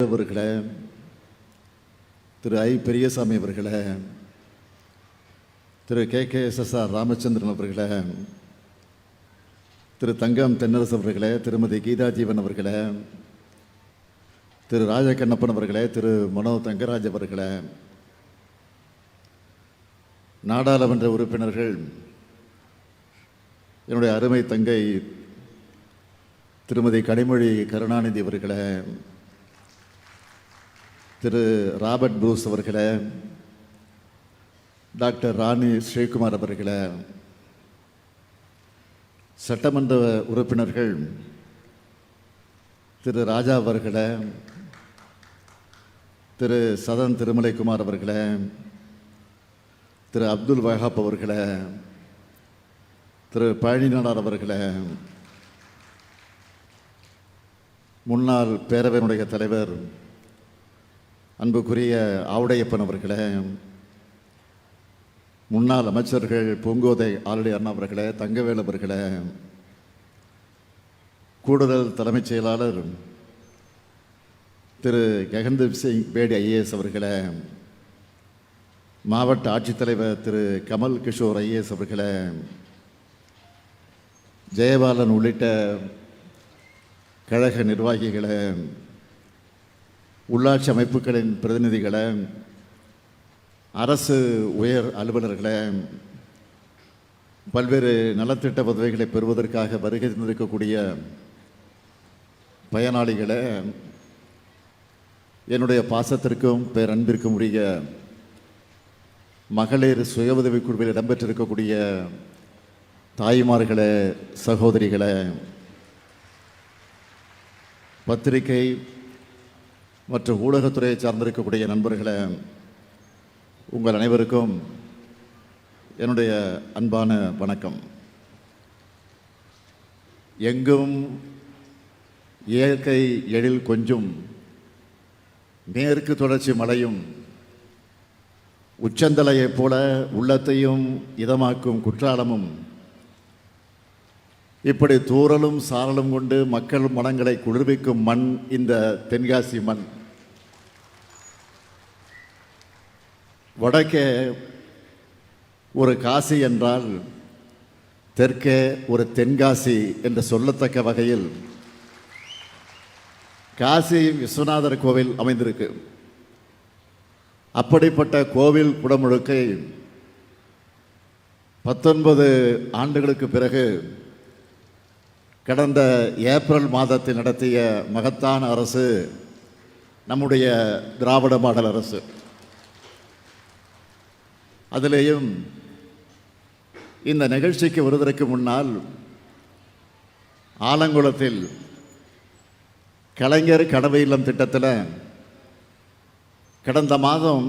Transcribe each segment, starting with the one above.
அவர்களே, திரு ஐ பெரியசாமி அவர்களே, திரு KKSSR ராமச்சந்திரன் அவர்களே, திரு தங்கம் தென்னரசு அவர்களே, திருமதி கீதா ஜீவன் அவர்களே, திரு ராஜகண்ணப்பன் அவர்களே, திரு மனோ தங்கராஜ் அவர்களே, நாடாளுமன்ற உறுப்பினர்கள், என்னுடைய அருமை தங்கை திருமதி கனிமொழி கருணாநிதி அவர்களே, திரு ராபர்ட் ப்ரூஸ் அவர்களே, டாக்டர் ராணி ஸ்ரீகுமார் அவர்களே, சட்டமன்ற உறுப்பினர்கள் திரு ராஜா அவர்களே, திரு சதன் திருமலைக்குமார் அவர்களே, திரு அப்துல் வஹாப் அவர்களே, திரு பழனிநாடார் அவர்களே, முன்னாள் பேரவையினுடைய தலைவர் அன்புக்குரிய ஆவுடையப்பன் அவர்களே, முன்னாள் அமைச்சர்கள் பூங்கோதை ஆலடி அண்ணா அவர்களே, தங்கவேல் அவர்களே, கூடுதல் தலைமைச் செயலாளர் திரு ககன்தீப் சிங் பேடி IAS அவர்களே, மாவட்ட ஆட்சித்தலைவர் திரு கமல் கிஷோர் IAS அவர்களே, ஜெயபாலன் உள்ளிட்ட கழக நிர்வாகிகளே, உள்ளாட்சி அமைப்புகளின் பிரதிநிதிகளே, அரசு உயர் அலுவலர்களே, பல்வேறு நலத்திட்ட உதவிகளை பெறுவதற்காக வருகை தந்திருக்கக்கூடிய பயனாளிகளே, என்னுடைய பாசத்திற்கும் பேரன்பிற்கும் உரிய மகளிர் சுய உதவிக் குழுவில் இடம்பெற்றிருக்கக்கூடிய தாய்மார்களே, சகோதரிகளே, பத்திரிகை மற்றும் ஊடகத்துறையை சார்ந்திருக்கக்கூடிய நண்பர்களே, உங்கள் அனைவருக்கும் என்னுடைய அன்பான வணக்கம். எங்கும் இயற்கை எழில் கொஞ்சும் மேற்கு தொடர்ச்சி மலையும் உச்சந்தலையைப் போல உள்ளத்தையும் இதமாக்கும் குற்றாலமும், இப்படி தூறலும் சாரலும் கொண்டு மக்கள் மனங்களை குளிர்விக்கும் மண் இந்த தென்காசி மண். வடக்கே ஒரு காசி என்றால் தெற்கே ஒரு தென்காசி என்று சொல்லத்தக்க வகையில் காசி விஸ்வநாதர் கோவில் அமைந்திருக்கு. அப்படிப்பட்ட கோவில் குடமுழுக்கை 19 ஆண்டுகளுக்கு பிறகு கடந்த ஏப்ரல் மாதத்தில் நடத்திய மகத்தான அரசு நம்முடைய திராவிட மாடல் அரசு. அதிலேயும் இந்த நிகழ்ச்சிக்கு வருவதற்கு முன்னால் ஆலங்குளத்தில் கலைஞர் கனவு இல்லம் திட்டத்தில் கடந்த மாதம்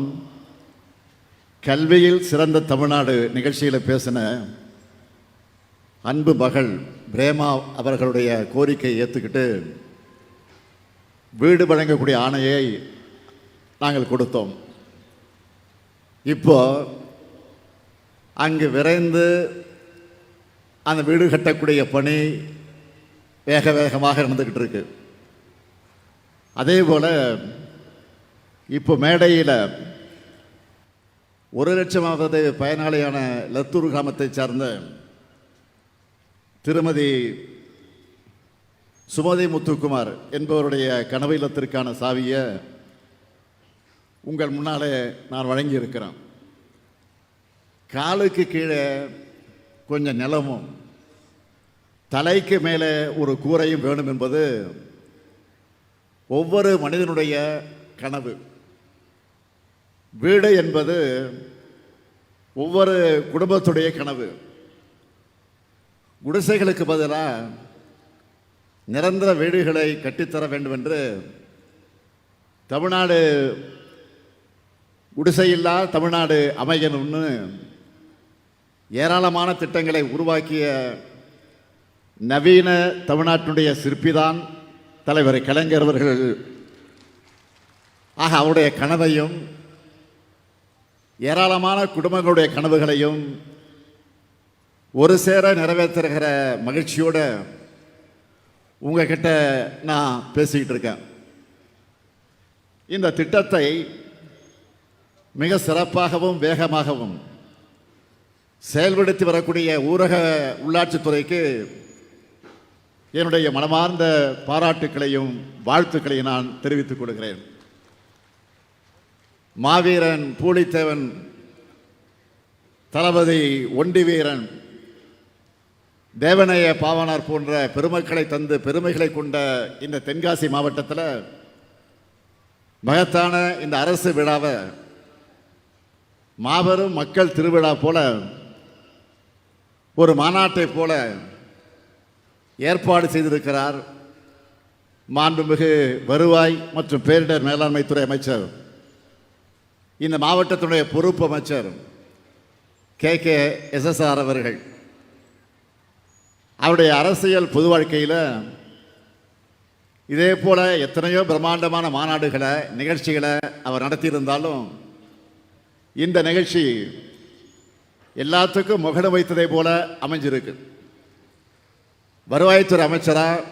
கல்வியில் சிறந்த தமிழ்நாடு நிகழ்ச்சியில் பேசின அன்பு மகள் பிரேமா அவர்களுடைய கோரிக்கையை ஏற்றுக்கிட்டு வீடு வழங்கக்கூடிய ஆணையை நாங்கள் கொடுத்தோம். இப்போ அங்கு விரைந்து அந்த வீடு கட்டக்கூடிய பணி வேக வேகமாக நடந்துக்கிட்டு இருக்கு. அதே போல் இப்போ மேடையில் 1 லட்சமாவது பயனாளியான லத்தூர் கிராமத்தை சார்ந்த திருமதி சுமதி முத்துக்குமார் என்பவருடைய கனவு இல்லத்திற்கான சாவியை உங்கள் முன்னாலே நான் வழங்கியிருக்கிறேன். காலுக்கு கீழே கொஞ்சம் நிலமும் தலைக்கு மேலே ஒரு கூரையும் வேணும் என்பது ஒவ்வொரு மனிதனுடைய கனவு. வீடு என்பது ஒவ்வொரு குடும்பத்துடைய கனவு. குடிசைகளுக்கு பதிலாக நிரந்தர வீடுகளை கட்டித்தர வேண்டும் என்று தமிழ்நாடு குடிசையில்லா தமிழ்நாடு அமையணும்னு ஏராளமான திட்டங்களை உருவாக்கிய நவீன தமிழ்நாட்டினுடைய சிற்பிதான் தலைவர் கலைஞர் அவர்கள். ஆக அவருடைய கனவையும் ஏராளமான குடும்பங்களுடைய கனவுகளையும் ஒரு சேர நிறைவேற்றுகிற மகிழ்ச்சியோடு உங்ககிட்ட நான் பேசிக்கிட்டு இருக்கேன். இந்த திட்டத்தை மிக சிறப்பாகவும் வேகமாகவும் செயல்படுத்தி வரக்கூடிய ஊரக உள்ளாட்சித்துறைக்கு என்னுடைய மனமார்ந்த பாராட்டுக்களையும் வாழ்த்துக்களையும் நான் தெரிவித்துக் கொள்கிறேன். மாவீரன் பூலித்தேவன், தளபதி ஒண்டி வீரன், தேவனைய பாவனார் போன்ற பெருமக்களை தந்து பெருமைகளை கொண்ட இந்த தென்காசி மாவட்டத்தில் மகத்தான இந்த அரசு விழாவை மாபெரும் மக்கள் திருவிழா போல, ஒரு மாநாட்டை போல ஏற்பாடு செய்திருக்கிறார் மாண்புமிகு வருவாய் மற்றும் பேரிடர் மேலாண்மை துறை அமைச்சர், இந்த மாவட்டத்தினுடைய பொறுப்பு அமைச்சர் KKSSR அவர்கள். அவருடைய அரசியல் பொது வாழ்க்கையில் இதே போல எத்தனையோ பிரம்மாண்டமான மாநாடுகளை நிகழ்ச்சிகளை அவர் நடத்தியிருந்தாலும் இந்த நிகழ்ச்சி எல்லாத்துக்கும் முகடு வைத்ததை போல அமைஞ்சிருக்கு. வருவாய்த்துறை அமைச்சராக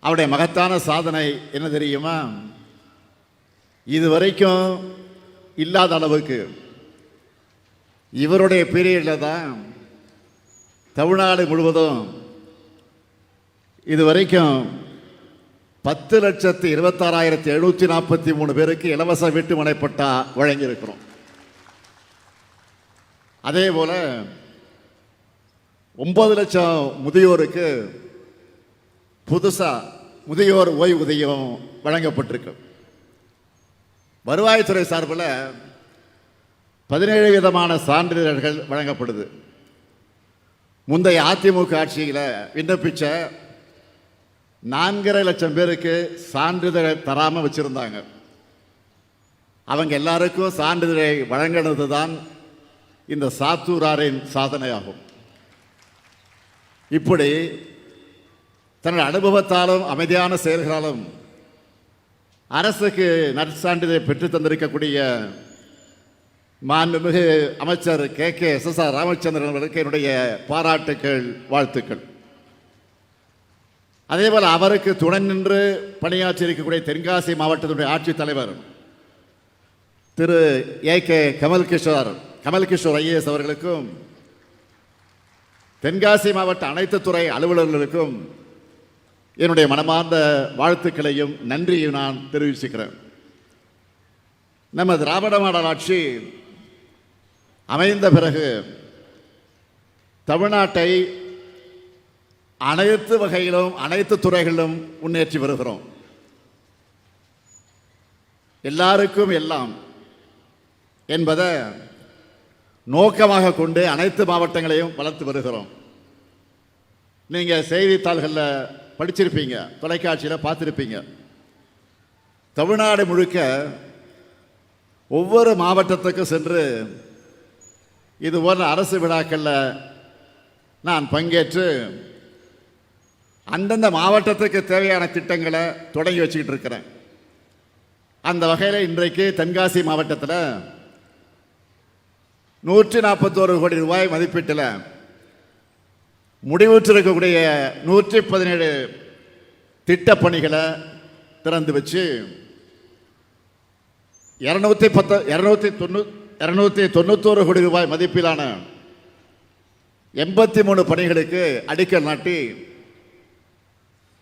அவருடைய மகத்தான சாதனை என்ன தெரியுமா? இதுவரைக்கும் இல்லாத அளவுக்கு இவருடைய பீரியடில் தான் தமிழ்நாடு முழுவதும் இதுவரைக்கும் 10,26,743 பேருக்கு இலவச வீட்டு மனைப்பட்டா வழங்கியிருக்கிறோம். அதே போல 9 லட்சம் முதியோருக்கு புதுசாக முதியோர் ஓய்வூதியம் வழங்கப்பட்டிருக்கு. வருவாய்த்துறை சார்பில் 17 விதமான சான்றிதழ்கள் வழங்கப்படுது. முந்தைய அதிமுக ஆட்சியில் விண்ணப்பிச்ச 4.5 லட்சம் பேருக்கு சான்றிதழை தராமல் வச்சுருந்தாங்க. அவங்க எல்லாருக்கும் சான்றிதழை வழங்கினது தான் இந்த சாத்தூராரின் சாதனையாகும். இப்படி தன்னுடைய அனுபவத்தாலும் அமைதியான செயல்களாலும் அரசுக்கு நற்சான்றிதழை பெற்று தந்திருக்கக்கூடிய மாண்புமிகு அமைச்சர் KKSSR ராமச்சந்திரன் அவர்களுக்கு என்னுடைய பாராட்டுக்கள், வாழ்த்துக்கள். அதேபோல் அவருக்கு துணை நின்று பணியாற்றி இருக்கக்கூடிய தென்காசி மாவட்டத்தினுடைய ஆட்சித்தலைவர் திரு AK கமல்கிஷோர் IAS அவர்களுக்கும் தென்காசி மாவட்ட அனைத்து துறை அலுவலர்களுக்கும் என்னுடைய மனமார்ந்த வாழ்த்துக்களையும் நன்றியும் நான் தெரிவிச்சுக்கிறேன். நம்ம திராவிட மாடல் ஆட்சி அமைந்த பிறகு தமிழ்நாட்டை அனைத்து வகையிலும் அனைத்து துறைகளிலும் முன்னேற்றி வருகிறோம். எல்லாருக்கும் எல்லாம் என்பதை நோக்கமாக கொண்டு அனைத்து மாவட்டங்களையும் வளர்த்து வருகிறோம். நீங்கள் செய்தித்தாள்களில் படிச்சிருப்பீங்க, தொலைக்காட்சியில் பார்த்துருப்பீங்க. தமிழ்நாடு முழுக்க ஒவ்வொரு மாவட்டத்துக்கும் சென்று இது போன்ற அரசு விழாக்களில் நான் பங்கேற்று அந்தந்த மாவட்டத்துக்கு தேவையான திட்டங்களை தொடங்கி வச்சுக்கிட்டு இருக்கிறேன். அந்த வகையில் இன்றைக்கு தென்காசி மாவட்டத்தில் 141 கோடி ரூபாய் மதிப்பீட்டில் முடிவுற்றிருக்கக்கூடிய 117 திட்டப்பணிகளை திறந்து வச்சு 291 கோடி ரூபாய் மதிப்பிலான 83 பணிகளுக்கு அடிக்கல் நாட்டி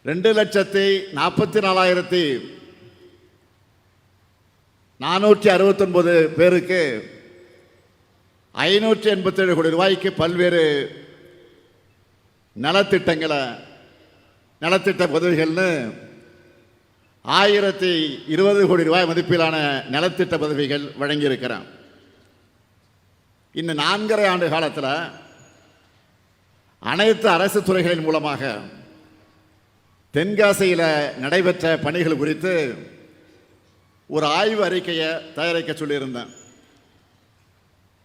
2,44,469 பேருக்கு 587 கோடி ரூபாய்க்கு பல்வேறு நலத்திட்ட உதவிகள்னு 1,020 கோடி ரூபாய் மதிப்பிலான நலத்திட்ட உதவிகள் வழங்கியிருக்கிறேன். இந்த 4.5 ஆண்டு காலத்தில் அனைத்து அரசு துறைகளின் மூலமாக தென்காசியில் நடைபெற்ற பணிகள் குறித்து ஒரு ஆய்வு அறிக்கையை தயாரிக்க சொல்லியிருந்தேன்.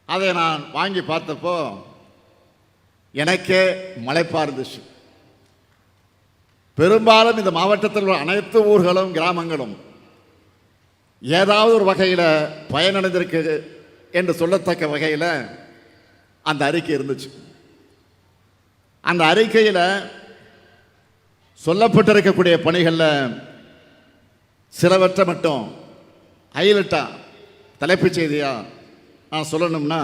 அதை நான் வாங்கி பார்த்தப்போ எனக்கே மலைப்பா இருந்துச்சு. பெரும்பாலும் இந்த மாவட்டத்தில் உள்ள அனைத்து ஊர்களும் கிராமங்களும் ஏதாவது ஒரு வகையில் பயனடைந்திருக்கு என்று சொல்லத்தக்க வகையில் அந்த அறிக்கை இருந்துச்சு. அந்த அறிக்கையில் சொல்லப்பட்டிருக்கக்கூடிய பணிகளில் சிலவற்றை மட்டும் ஹைலைட்டாக தலைப்புச் செய்தியாக நான் சொல்லணும்னா,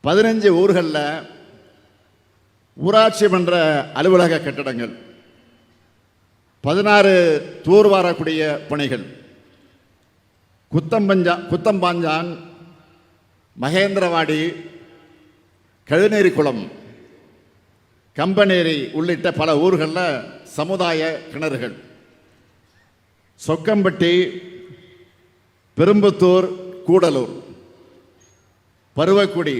15 ஊர்களில் ஊராட்சி மன்ற அலுவலக கட்டடங்கள், 16 தூர்வாரக்கூடிய பணிகள், குத்தம்பாஞ்சான், மகேந்திரவாடி, கழுநேரி குளம், கம்பனேரி உள்ளிட்ட பல ஊர்களில் சமுதாய கிணறுகள், சொக்கம்பட்டி, பெரும்புத்தூர், கூடலூர், பருவக்குடி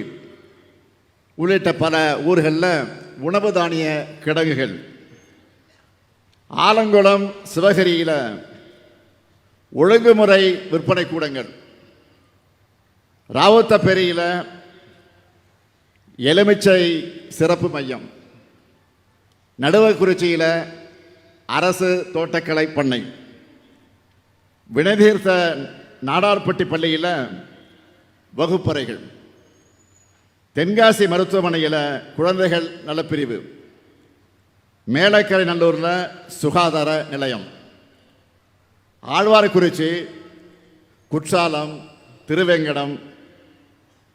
உள்ளிட்ட பல ஊர்களில் உணவு தானிய கிடங்குகள், ஆலங்குளம், சிவகிரியில் ஒழுங்குமுறை விற்பனை கூடங்கள், ராவுத்தப்பேரியில் எலுமிச்சை சிறப்பு மையம், நடுவக்குறிச்சியில் அரசு தோட்டக்கலை பண்ணை, வினைதீர்த்த நாடார்பட்டி பள்ளியில் வகுப்பறைகள், தென்காசி மருத்துவமனையில் குழந்தைகள் நலப்பிரிவு, மேலக்கரை நல்லூரில் சுகாதார நிலையம், ஆழ்வார்குறிச்சி, குற்றாலம், திருவேங்கடம்,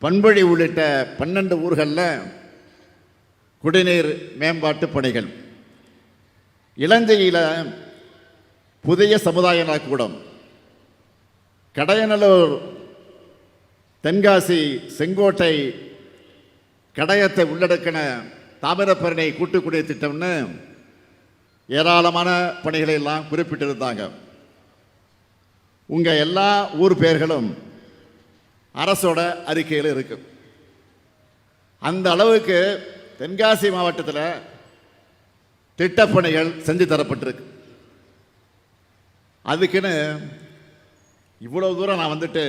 பண்பொழி உள்ளிட்ட 12 ஊர்களில் குடிநீர் மேம்பாட்டு பணிகள், இளஞ்செயியில் புதிய சமுதாய நலக்கூடம், கடையநல்லூர், தென்காசி, செங்கோட்டை, கடையத்தை உள்ளடக்கின தாமிரபரணி கூட்டுக்குடிநீர் திட்டம்னு ஏராளமான பணிகளை எல்லாம் குறிப்பிட்டிருந்தாங்க. உங்கள் எல்லா ஊர் பெயர்களும் அரசோட அறிக்கையில் இருக்கு. அந்த அளவுக்கு தென்காசி மாவட்டத்தில் திட்டப்பணிகள் செஞ்சு தரப்பட்டிருக்கு. அதுக்குன்னு இவ்வளவு தூரம் நான் வந்துட்டு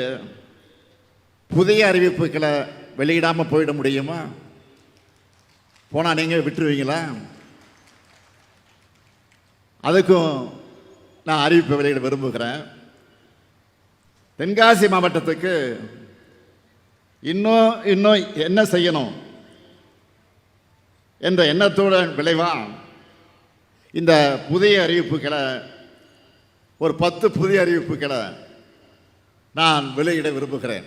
புதிய அறிவிப்புகளை வெளியிடாமல் போயிட முடியுமா? போனால் நீங்கள் விட்டுருவீங்களா? அதுக்கும் நான் அறிவிப்பை வெளியிட விரும்புகிறேன். தென்காசி மாவட்டத்துக்கு இன்னும் என்ன செய்யணும் என்ற எண்ணத்தோட விளைவாக இந்த புதிய அறிவிப்புகளை, ஒரு 10 புதிய அறிவிப்புகளை நான் வெளியிட விரும்புகிறேன்.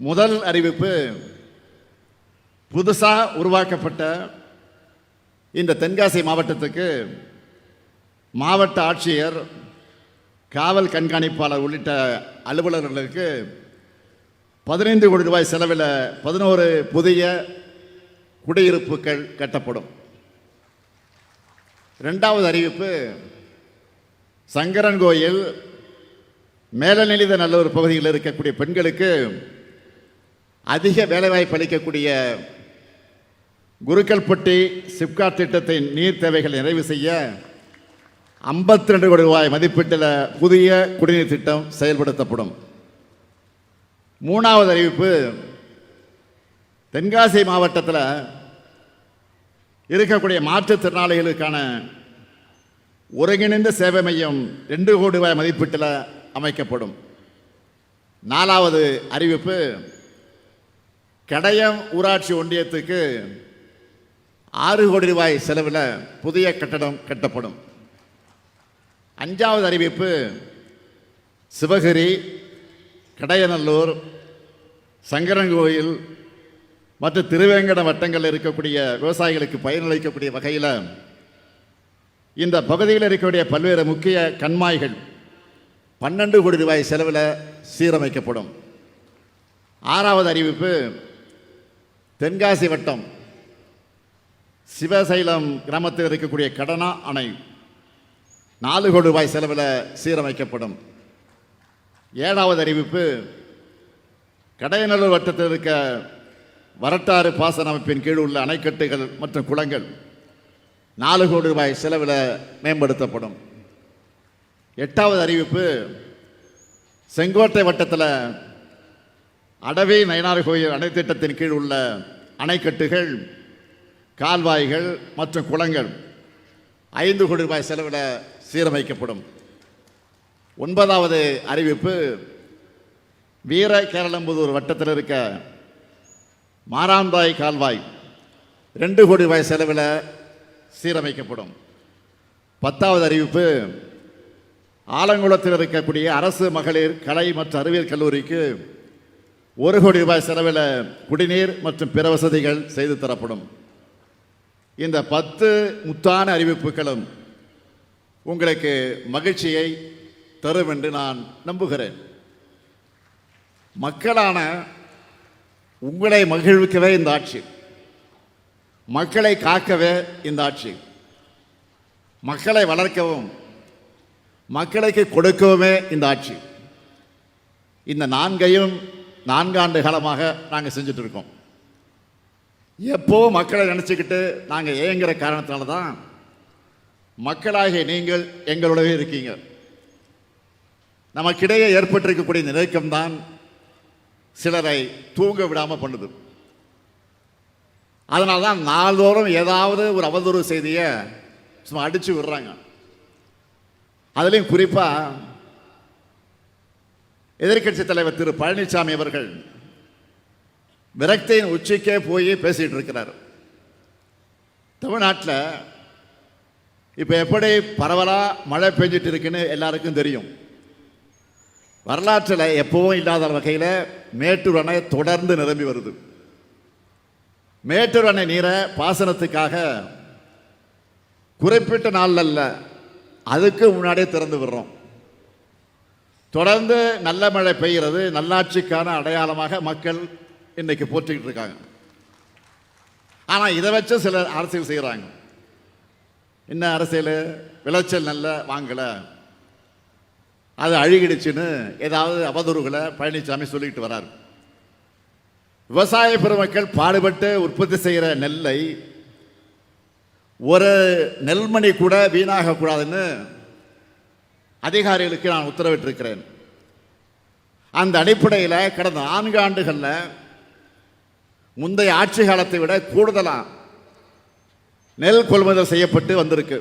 முதல் அறிவிப்பு, புதுசாக உருவாக்கப்பட்ட இந்த தென்காசி மாவட்டத்துக்கு மாவட்ட ஆட்சியர், காவல் கண்காணிப்பாளர் உள்ளிட்ட அலுவலர்களுக்கு 15 கோடி ரூபாய் செலவில் 11 புதிய குடியிருப்புகள் கட்டப்படும். இரண்டாவது அறிவிப்பு, சங்கரன்கோயில், மேலநிலைத நல்லூர் பகுதியில் இருக்கக்கூடிய பெண்களுக்கு அதிக வேலைவாய்ப்பு அளிக்கக்கூடிய குருக்கல்பட்டி சிப்காட் திட்டத்தின் நீர் தேவைகளை நிறைவு செய்ய 52 கோடி ரூபாய் மதிப்பீட்டில் புதிய குடிநீர் திட்டம் செயல்படுத்தப்படும். மூணாவது அறிவிப்பு, தென்காசி மாவட்டத்தில் இருக்கக்கூடிய மாற்றுத்திறனாளிகளுக்கான ஒருங்கிணைந்த சேவை மையம் 2 கோடி ரூபாய் மதிப்பீட்டில் அமைக்கப்படும். நாலாவது அறிவிப்பு, கடையம் ஊராட்சி ஒன்றியத்துக்கு 6 கோடி ரூபாய் செலவில் புதிய கட்டடம் கட்டப்படும். அஞ்சாவது அறிவிப்பு, சிவகிரி, கடையநல்லூர், சங்கரன்கோயில் மற்றும் திருவேங்கடம் வட்டங்களில் இருக்கக்கூடிய விவசாயிகளுக்கு பயனளிக்கக்கூடிய வகையில் இந்த பகுதியில் இருக்கக்கூடிய பல்வேறு முக்கிய கண்மாய்கள் 12 கோடி ரூபாய் செலவில் சீரமைக்கப்படும். ஆறாவது அறிவிப்பு, தென்காசி வட்டம் சிவசைலம் கிராமத்தில் இருக்கக்கூடிய கடனா அணை 4 கோடி ரூபாய் செலவில் சீரமைக்கப்படும். ஏழாவது அறிவிப்பு, கடையநல்லூர் வட்டத்தில் இருக்க வரட்டாறு பாசன அமைப்பின் கீழ் உள்ள அணைக்கட்டுகள் மற்றும் குளங்கள் 4 கோடி ரூபாய் செலவில் மேம்படுத்தப்படும். எட்டாவது அறிவிப்பு, செங்கோட்டை வட்டத்தில் அடவி நயினார் கோயில் அணை திட்டத்தின் கீழ் உள்ள அணைக்கட்டுகள், கால்வாய்கள் மற்றும் குளங்கள் 5 கோடி ரூபாய் செலவில் சீரமைக்கப்படும். ஒன்பதாவது அறிவிப்பு, வீர கேரளம்புதூர் வட்டத்தில் இருக்க மாராந்தாய் கால்வாய் 2 கோடி ரூபாய் செலவில் சீரமைக்கப்படும். 10வது அறிவிப்பு, ஆலங்குளத்தில் இருக்கக்கூடிய அரசு மகளிர் கலை மற்றும் அறிவியல் கல்லூரிக்கு 1 கோடி ரூபாய் செலவில் குடிநீர் மற்றும் பிற வசதிகள் செய்து தரப்படும். இந்த 10 முத்தான அறிவிப்புகளும் உங்களுக்கு மகிழ்ச்சியை தரும் என்று நான் நம்புகிறேன். மக்களான உங்களை மகிழ்விக்கவே இந்த ஆட்சி, மக்களை காக்கவே இந்த ஆட்சி, மக்களை வளர்க்கவும் மக்களுக்கு கொடுக்கவுமே இந்த ஆட்சி. இந்த 4 ஆண்டு காலமாக நாங்கள் செஞ்சுட்டு இருக்கோம். எப்போ மக்களை நினச்சிக்கிட்டு நாங்கள் ஏங்குற காரணத்தினால தான் மக்களாகிய நீங்கள் எங்களோடவே இருக்கீங்க. நமக்கிடையே ஏற்பட்டிருக்கக்கூடிய நெருக்கம்தான் சிலரை தூங்க விடாமல் பண்ணுது. அதனால தான் நாள்தோறும் ஏதாவது ஒரு அவதூறு செய்தியை சும்மா அடித்து விடுறாங்க. அதுலேயும் குறிப்பாக எதிர்க்கட்சி தலைவர் திரு பழனிசாமி அவர்கள் விரக்தியின் உச்சிக்கே போய் பேசிகிட்டு இருக்கிறார். தமிழ்நாட்டில் இப்போ எப்படி பரவலாக மழை பெஞ்சிட்டு இருக்குன்னு எல்லாருக்கும் தெரியும். வரலாற்றில் எப்பவும் இல்லாத வகையில் மேட்டூர் அணை தொடர்ந்து நிரம்பி வருது. மேட்டூர் அணை நீரை பாசனத்துக்காக குறிப்பிட்ட நாள் அல்ல, அதுக்கு முன்னாடியே திறந்து விடுறோம். தொடர்ந்து நல்ல மழை பெய்கிறது நல்லாட்சிக்கான அடையாளமாக மக்கள் இன்னைக்கு போற்றிக்கிட்டு இருக்காங்க. ஆனால் இதை வச்சு சிலர் அரசியல் செய்கிறாங்க. என்ன அரசியல்? விளைச்சல் நல்ல வாங்கலை, அது அழுகிடுச்சுன்னு ஏதாவது அவதூறுகளை பழனிசாமி சொல்லிக்கிட்டு வரார். விவசாய பெருமக்கள் பாடுபட்டு உற்பத்தி செய்கிற நெல்லை ஒரு நெல்மணி கூட வீணாகக்கூடாதுன்னு அதிகாரிகளுக்கு நான் உத்தரவிட்டிருக்கிறேன். அந்த அடிப்படையில் கடந்த 4 ஆண்டுகளில் முந்தைய ஆட்சி காலத்தை விட கூடுதலாக நெல் கொள்முதல் செய்யப்பட்டு வந்திருக்கு.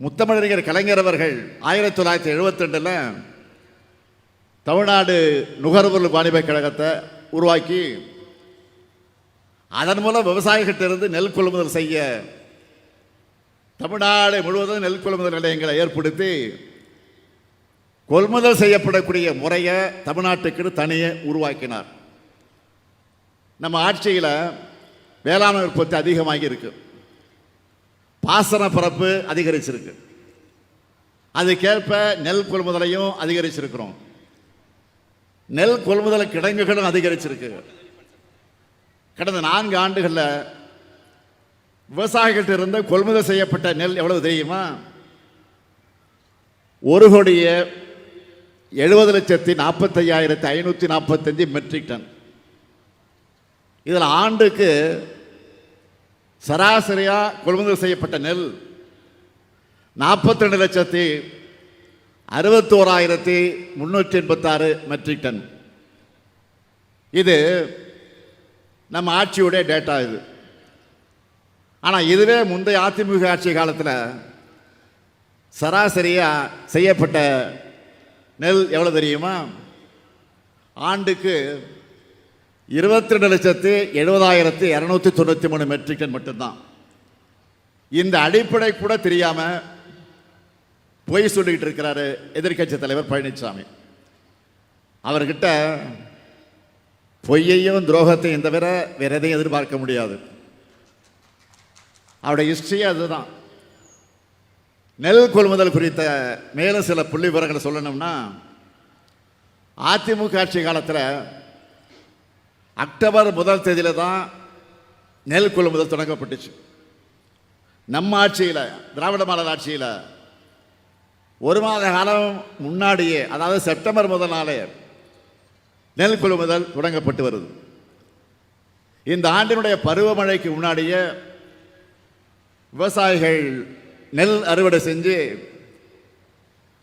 முத்தமிழறிஞர் கலைஞர் அவர்கள் 1972 தமிழ்நாடு நுகர்வோர் வாணிப கழகத்தை உருவாக்கி அதன் மூலம் விவசாயிகிட்டிருந்து நெல் கொள்முதல் செய்ய தமிழ்நாடு முழுவதும் நெல் கொள்முதல் நிலையங்களை ஏற்படுத்தி கொள்முதல் செய்யப்படக்கூடிய முறையை தமிழ்நாட்டுக்கு தனியே உருவாக்கினார். நம்ம ஆட்சியில் வேளாண் உற்பத்தி அதிகமாகி இருக்கு, பாசன பரப்பு அதிகரிச்சிருக்கு, அதுக்கேற்ப நெல் கொள்முதலையும் அதிகரிச்சிருக்கிறோம். நெல் கொள்முதல் கிடங்குகளும் அதிகரிச்சிருக்கு. கடந்த 4 ஆண்டுகளில் விவசாயிகிட்ட இருந்து கொள்முதல் செய்யப்பட்ட நெல் எவ்வளவு தெரியுமா? 1,70,45,545 மெட்ரிக் டன். இதில் ஆண்டுக்கு சராசரியாக கொள்முதல் செய்யப்பட்ட நெல் 42,61,386 மெட்ரிக் டன். இது நம்ம ஆட்சியுடைய டேட்டா இது. ஆனால் இதுவே முந்தைய அதிமுக ஆட்சி காலத்தில் சராசரியாக செய்யப்பட்ட நெல் எவ்வளோ தெரியுமா? ஆண்டுக்கு 22,70,293 மெட்ரிக் டன் மட்டும்தான். இந்த அடிப்படை கூட தெரியாமல் பொய் சொல்லிக்கிட்டு இருக்கிறாரு எதிர்க்கட்சி தலைவர் பழனிசாமி. அவர்கிட்ட பொய்யையும் துரோகத்தையும் தவிர வேற எதையும் எதிர்பார்க்க முடியாது. அவருடைய ஹிஸ்டரி அதுதான். நெல் கொள்முதல் குறித்த மேலும் சில புள்ளி விவரங்களை சொல்லணும்னா, அதிமுக ஆட்சி காலத்தில் அக்டோபர் 1 தேதியில் தான் நெல் கொள்முதல் தொடங்கப்பட்டுச்சு. நம்ம ஆட்சியில், திராவிட மாடல் ஆட்சியில் 1 மாத காலம் முன்னாடியே, அதாவது செப்டம்பர் 1 நாளே நெல் கொள்முதல் தொடங்கப்பட்டு வருது. இந்த ஆண்டினுடைய பருவமழைக்கு முன்னாடியே விவசாயிகள் நெல் அறுவடை செஞ்சு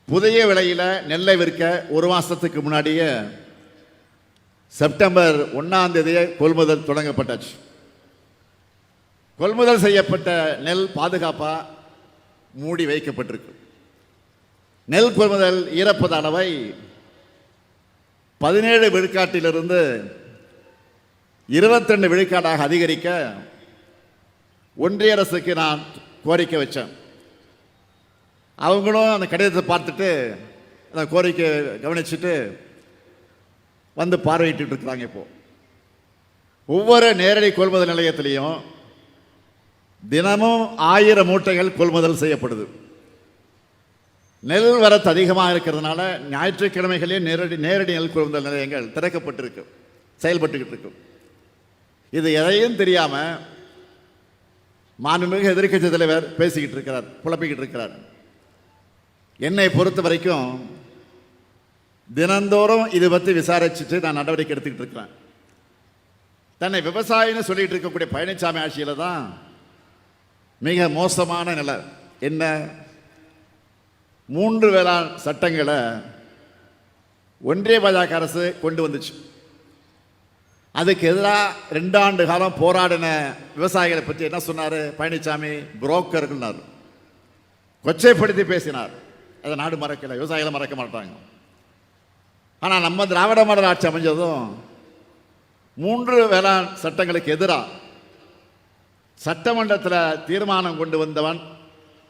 புதிய விலையில் நெல்லை விற்க 1 மாதத்துக்கு முன்னாடியே செப்டம்பர் 1 தேதியே கொள்முதல் தொடங்கப்பட்டாச்சு. கொள்முதல் செய்யப்பட்ட நெல் பாதுகாப்பாக மூடி வைக்கப்பட்டிருக்கு. நெல் கொள்முதல் ஈரப்பத அளவை 17 விழுக்காட்டிலிருந்து 22 விழுக்காடாக அதிகரிக்க ஒன்றிய அரசுக்கு நான் கோரிக்கை வச்சேன். அவங்களும் அந்த கடிதத்தை பார்த்துட்டு அந்த கோரிக்கை கவனிச்சுட்டு வந்து பார்வையிட்டு இருக்கிறாங்க. இப்போ ஒவ்வொரு நேரடி கொள்முதல் நிலையத்திலையும் தினமும் 1000 மூட்டைகள் கொள்முதல் செய்யப்படுது. நெல் வரத்து அதிகமாக இருக்கிறதுனால ஞாயிற்றுக்கிழமைகளே நேரடி நெல் கொள்முதல் நிலையங்கள் திறக்கப்பட்டிருக்கு, செயல்பட்டுக்கிட்டு இருக்கு. இது எதையும் தெரியாமல் மாண்புமிகு எதிர்க்கட்சி தலைவர் பேசிக்கிட்டு இருக்கிறார், குழப்பிக்கிட்டு இருக்கிறார். என்னை பொறுத்த வரைக்கும் தினந்தோறும் இது பற்றி விசாரிச்சுட்டு நான் நடவடிக்கை எடுத்துக்கிட்டு இருக்கிறேன். தன்னை விவசாயின்னு சொல்லிட்டு இருக்கக்கூடிய பழனிசாமி ஆட்சியில் தான் மிக மோசமான நிலை. என்ன, 3 வேளாண் சட்டங்களை ஒன்றிய பாஜக அரசு கொண்டு வந்துச்சு. அதுக்கு எதிராக 2 ஆண்டு காலம் போராடின விவசாயிகளை பற்றி என்ன சொன்னார் பழனிசாமி? புரோக்கர்கள் கொச்சைப்படுத்தி பேசினார். அதை நாடு மறக்கலை, விவசாயிகளை மறக்க மாட்டாங்க. ஆனால் நம்ம திராவிட மாடல் ஆட்சி அமைஞ்சதும் 3 வேளாண் சட்டங்களுக்கு எதிராக சட்டமன்றத்தில் தீர்மானம் கொண்டு வந்தவன்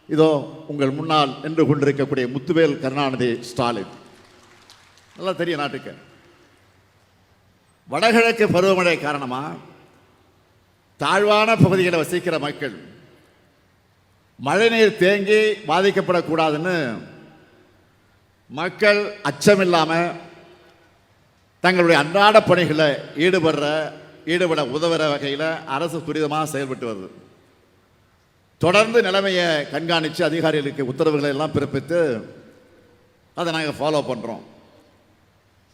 இதோ உங்கள் முன்னால் நின்று கொண்டிருக்கக்கூடிய முத்துவேல் கருணாநிதி ஸ்டாலின். நல்லா தெரியும் நாட்டுக்கு. வடகிழக்கு பருவமழை காரணமாக தாழ்வான பகுதிகளை வசிக்கிற மக்கள் மழைநீர் தேங்கி பாதிக்கப்படக்கூடாதுன்னு மக்கள் அச்சமில்லாமல் தங்களுடைய அன்றாட பணிகளை ஈடுபட உதவுற வகையில் அரசு துரிதமாக செயல்பட்டு வருது. தொடர்ந்து நிலைமையை கண்காணித்து அதிகாரிகளுக்கு உத்தரவுகளை எல்லாம் பிறப்பித்து அதை நாங்கள் ஃபாலோ பண்ணுறோம்.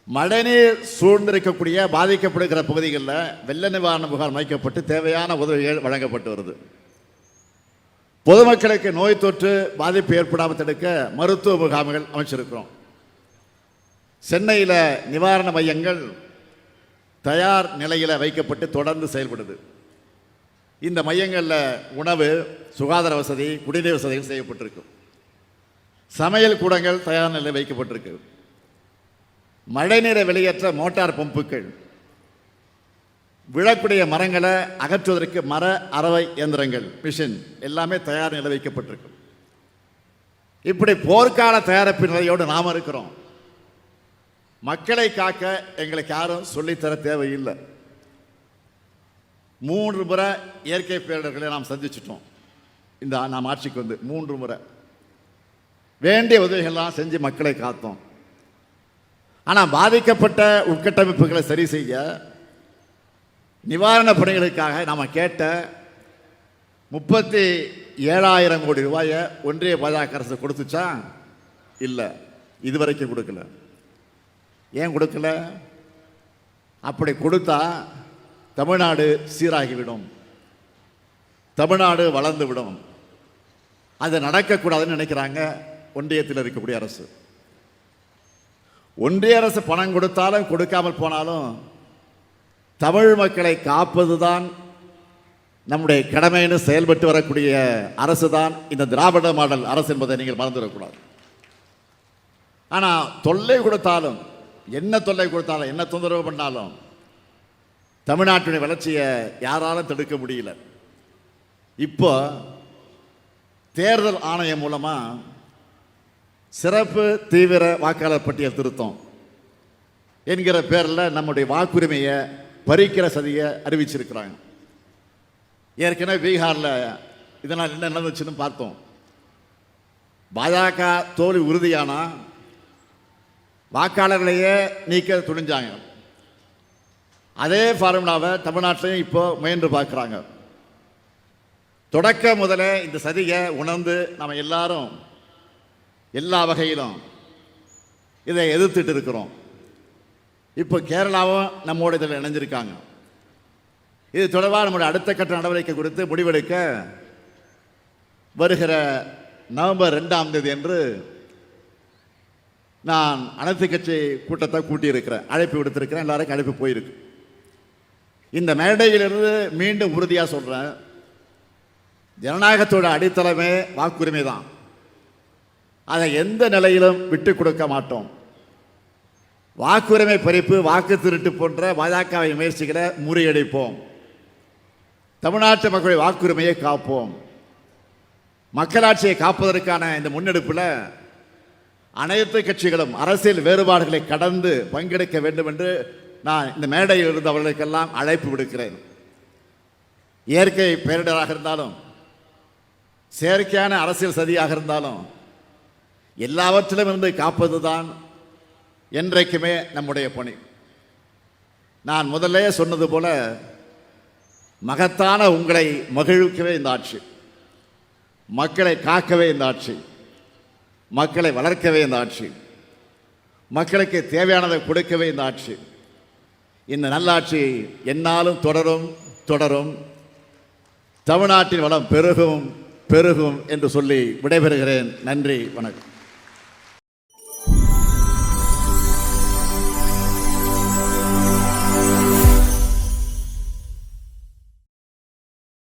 மழைநீர் சூழ்ந்திருக்கக்கூடிய பாதிக்கப்படுகிற பகுதிகளில் வெள்ள நிவாரண முகாம் அமைக்கப்பட்டு தேவையான உதவிகள் வழங்கப்பட்டு வருது. பொதுமக்களுக்கு நோய் தொற்று பாதிப்பு ஏற்படாமல் தடுக்க மருத்துவ முகாம்கள் அமைச்சிருக்கிறோம். சென்னையில் நிவாரண மையங்கள் தயார் நிலையில் வைக்கப்பட்டு தொடர்ந்து செயல்படுது. இந்த மையங்களில் உணவு, சுகாதார வசதி, குடிநீர் வசதிகள் செய்யப்பட்டிருக்கு. சமையல் கூடங்கள் தயார் நிலையில் வைக்கப்பட்டிருக்கு. மழைநீரை வெளியேற்ற மோட்டார் பம்புகள், விழக்கூடிய மரங்களை அகற்றுவதற்கு மர அரவை இயந்திரங்கள், மிஷின் எல்லாமே தயார் நிலை வைக்கப்பட்டிருக்கு. இப்படி போர்க்கால தயாரிப்பு நிலையோடு நாம் இருக்கிறோம். மக்களை காக்க எங்களுக்கு யாரும் சொல்லித்தர தேவையில்லை. 3 முறை இயற்கை பேரிடர்களை நாம் சந்திச்சிட்டோம். இந்த நாம் ஆட்சிக்கு வந்து 3 முறை வேண்டிய உதவிகள்லாம் செஞ்சு மக்களை காத்தோம். ஆனால் பாதிக்கப்பட்ட உட்கட்டமைப்புகளை சரி செய்ய நிவாரண பணிகளுக்காக நாம் கேட்ட 37,000 கோடி ரூபாயை ஒன்றிய பாஜக அரசு கொடுத்துச்சா? இல்லை, இதுவரைக்கும் கொடுக்கல. ஏன் கொடுக்கல? அப்படி கொடுத்தா தமிழ்நாடு சீராகிவிடும், தமிழ்நாடு வளர்ந்து விடும். அது நடக்கக்கூடாதுன்னு நினைக்கிறாங்க ஒன்றியத்தில் இருக்கக்கூடிய அரசு. ஒன்றிய அரசு பணம் கொடுத்தாலும் கொடுக்காமல் போனாலும் தமிழ் மக்களை காப்பதுதான் நம்முடைய கடமைன்னு செயல்பட்டு வரக்கூடிய அரசு தான் இந்த திராவிட மாடல் அரசு என்பதை நீங்கள் மறந்துவிடக்கூடாது. ஆனால் தொல்லை கொடுத்தாலும், என்ன தொல்லை கொடுத்தாலும், என்ன தொந்தரவு பண்ணாலும் தமிழ்நாட்டுடைய வளர்ச்சியை யாராலும் தடுக்க முடியல. இப்போ தேர்தல் ஆணையம் மூலமாக சிறப்பு தீவிர வாக்காளர் பட்டியல் திருத்தம் என்கிற பேரில் நம்முடைய வாக்குரிமையை பறிக்கிற சதியை அறிவிச்சிருக்கிறாங்க. ஏற்கனவே பீகாரில் இதனால் என்ன நடந்துச்சுன்னு பார்த்தோம். பாஜக தோல்வி உறுதியானா வாக்காளர்களையே நீக்க துணிஞ்சாங்க. அதே ஃபார்முலாவை தமிழ்நாட்டிலையும் இப்போ முயன்று பார்க்குறாங்க. தொடக்க முதலே இந்த சதியை உணர்ந்து நம்ம எல்லாரும் எல்லா வகையிலும் இதை எதிர்த்துட்டு இருக்கிறோம். இப்போ கேரளாவும் நம்மோட இதில் இணைஞ்சிருக்காங்க. இது தொடர்பாக நம்முடைய அடுத்த கட்ட நடவடிக்கை குறித்து முடிவெடுக்க வருகிற நவம்பர் 2ஆம் தேதி என்று நான் அனைத்து கட்சி கூட்டத்தை கூட்டியிருக்கிறேன், அழைப்பு விடுத்திருக்கிறேன். எல்லாருக்கும் அழைப்பு போயிருக்கு. இந்த மேடையிலிருந்து மீண்டும் உறுதியாக சொல்கிறேன், ஜனநாயகத்தோட அடித்தளமே வாக்குரிமை தான். அதை எந்த நிலையிலும் விட்டு கொடுக்க மாட்டோம். வாக்குரிமை பறிப்பு, வாக்கு திருட்டு போன்ற பாஜகவை முயற்சிகளை முறியடிப்போம். தமிழ்நாட்டு மக்களுடைய வாக்குரிமையை காப்போம். மக்களாட்சியை காப்பதற்கான இந்த முன்னெடுப்பில் அனைத்து கட்சிகளும் அரசியல் வேறுபாடுகளை கடந்து பங்கெடுக்க வேண்டும் என்று நான் இந்த மேடையில் இருந்தவர்களுக்கெல்லாம் அழைப்பு விடுக்கிறேன். இயற்கை பேரிடராக இருந்தாலும் செயற்கையான அரசியல் சதியாக இருந்தாலும் எல்லாவற்றிலும் இருந்து காப்பதுதான் என்றைக்குமே நம்முடைய பணி. நான் முதல்ல சொன்னது போல மகத்தான உங்களை மகிழ்விக்கவே இந்த ஆட்சி, மக்களை காக்கவே இந்த ஆட்சி, மக்களை வளர்க்கவே இந்த ஆட்சி, மக்களுக்கு தேவையானதை கொடுக்கவே இந்த ஆட்சி. இந்த நல்லாட்சி எந்நாளும் தொடரும் தொடரும். தமிழ்நாட்டின் வளம் பெருகும் பெருகும் என்று சொல்லி விடைபெறுகிறேன். நன்றி, வணக்கம்.